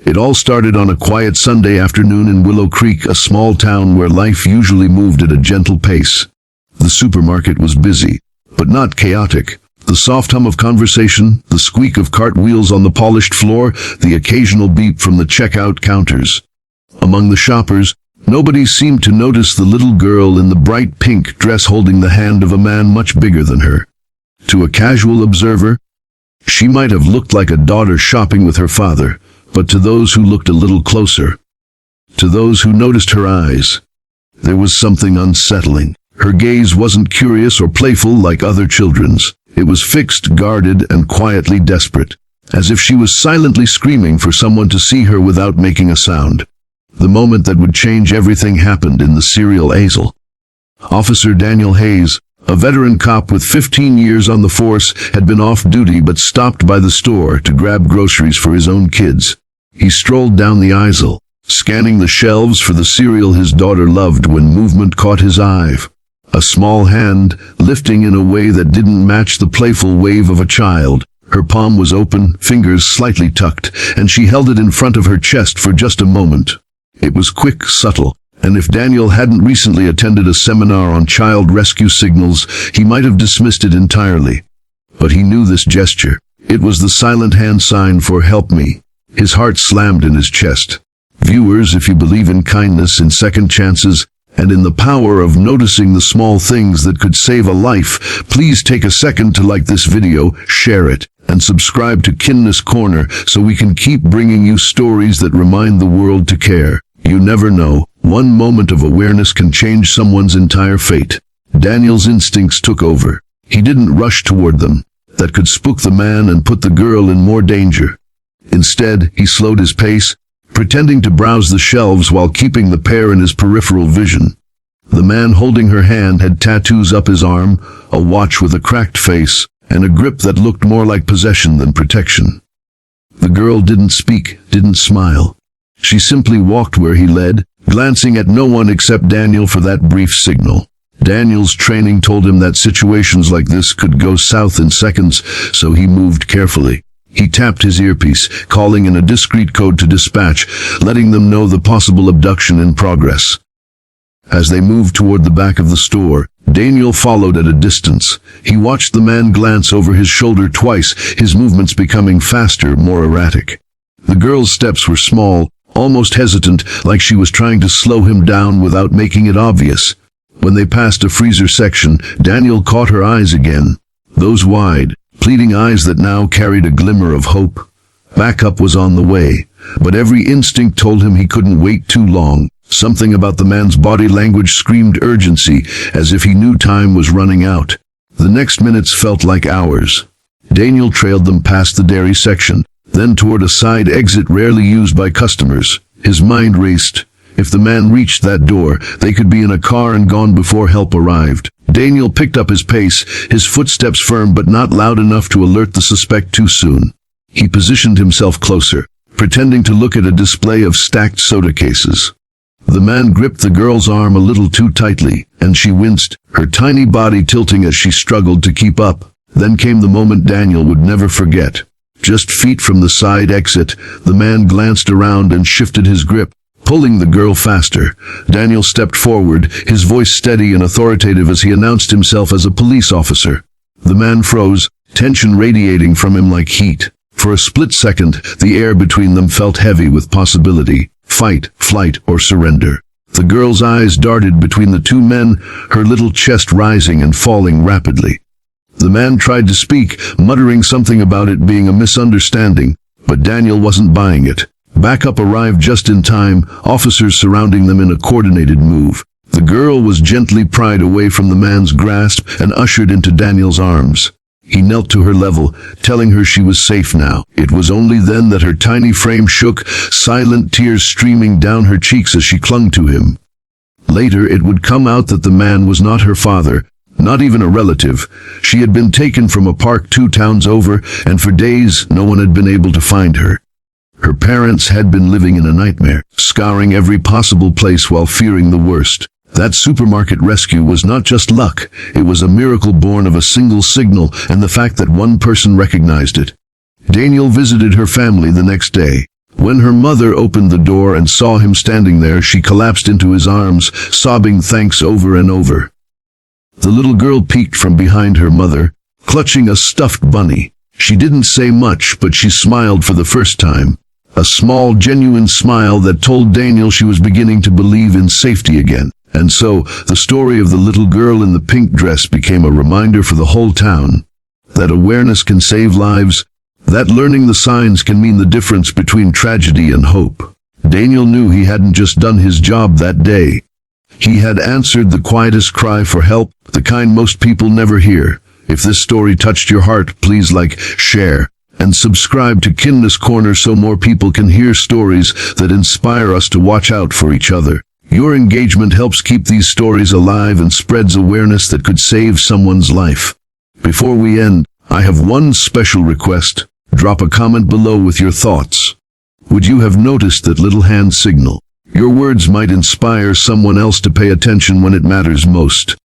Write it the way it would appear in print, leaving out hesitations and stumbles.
It all started on a quiet Sunday afternoon in Willow Creek, a small town where life usually moved at a gentle pace. The supermarket was busy, but not chaotic. The soft hum of conversation, the squeak of cart wheels on the polished floor, the occasional beep from the checkout counters. Among the shoppers, nobody seemed to notice the little girl in the bright pink dress holding the hand of a man much bigger than her. To a casual observer, she might have looked like a daughter shopping with her father, but to those who looked a little closer, to those who noticed her eyes, there was something unsettling. Her gaze wasn't curious or playful like other children's. It was fixed, guarded, and quietly desperate, as if she was silently screaming for someone to see her without making a sound. The moment that would change everything happened in the cereal aisle. Officer Daniel Hayes, a veteran cop with 15 years on the force, had been off duty but stopped by the store to grab groceries for his own kids. He strolled down the aisle, scanning the shelves for the cereal his daughter loved when movement caught his eye. A small hand, lifting in a way that didn't match the playful wave of a child. Her palm was open, fingers slightly tucked, and she held it in front of her chest for just a moment. It was quick, subtle, and if Daniel hadn't recently attended a seminar on child rescue signals, he might have dismissed it entirely. But he knew this gesture. It was the silent hand sign for "help me." His heart slammed in his chest. Viewers, if you believe in kindness, in second chances, and in the power of noticing the small things that could save a life, please take a second to like this video, share it, and subscribe to Kindness Corner so we can keep bringing you stories that remind the world to care. You never know, one moment of awareness can change someone's entire fate. Daniel's instincts took over. He didn't rush toward them. That could spook the man and put the girl in more danger. Instead, he slowed his pace, pretending to browse the shelves while keeping the pair in his peripheral vision. The man holding her hand had tattoos up his arm, a watch with a cracked face, and a grip that looked more like possession than protection. The girl didn't speak, didn't smile. She simply walked where he led, glancing at no one except Daniel for that brief signal. Daniel's training told him that situations like this could go south in seconds, so he moved carefully. He tapped his earpiece, calling in a discreet code to dispatch, letting them know the possible abduction in progress. As they moved toward the back of the store, Daniel followed at a distance. He watched the man glance over his shoulder twice, his movements becoming faster, more erratic. The girl's steps were small, almost hesitant, like she was trying to slow him down without making it obvious. When they passed a freezer section, Daniel caught her eyes again. Those wide, pleading eyes that now carried a glimmer of hope. Backup was on the way, but every instinct told him he couldn't wait too long. Something about the man's body language screamed urgency, as if he knew time was running out. The next minutes felt like hours. Daniel trailed them past the dairy section, then toward a side exit rarely used by customers. His mind raced. If the man reached that door, they could be in a car and gone before help arrived. Daniel picked up his pace, his footsteps firm but not loud enough to alert the suspect too soon. He positioned himself closer, pretending to look at a display of stacked soda cases. The man gripped the girl's arm a little too tightly, and she winced, her tiny body tilting as she struggled to keep up. Then came the moment Daniel would never forget. Just feet from the side exit, the man glanced around and shifted his grip, pulling the girl faster. Daniel stepped forward, his voice steady and authoritative as he announced himself as a police officer. The man froze, tension radiating from him like heat. For a split second, the air between them felt heavy with possibility. Fight, flight, or surrender. The girl's eyes darted between the two men, her little chest rising and falling rapidly. The man tried to speak, muttering something about it being a misunderstanding, but Daniel wasn't buying it. Backup arrived just in time, officers surrounding them in a coordinated move. The girl was gently pried away from the man's grasp and ushered into Daniel's arms. He knelt to her level, telling her she was safe now. It was only then that her tiny frame shook, silent tears streaming down her cheeks as she clung to him. Later it would come out that the man was not her father, not even a relative. She had been taken from a park 2 towns over, and for days no one had been able to find her. Her parents had been living in a nightmare, scouring every possible place while fearing the worst. That supermarket rescue was not just luck, it was a miracle born of a single signal and the fact that one person recognized it. Daniel visited her family the next day. When her mother opened the door and saw him standing there, she collapsed into his arms, sobbing thanks over and over. The little girl peeked from behind her mother, clutching a stuffed bunny. She didn't say much, but she smiled for the first time. A small, genuine smile that told Daniel she was beginning to believe in safety again. And so, the story of the little girl in the pink dress became a reminder for the whole town that awareness can save lives, that learning the signs can mean the difference between tragedy and hope. Daniel knew he hadn't just done his job that day. He had answered the quietest cry for help, the kind most people never hear. If this story touched your heart, please like, share, and subscribe to Kindness Corner so more people can hear stories that inspire us to watch out for each other. Your engagement helps keep these stories alive and spreads awareness that could save someone's life. Before we end, I have one special request. Drop a comment below with your thoughts. Would you have noticed that little hand signal? Your words might inspire someone else to pay attention when it matters most.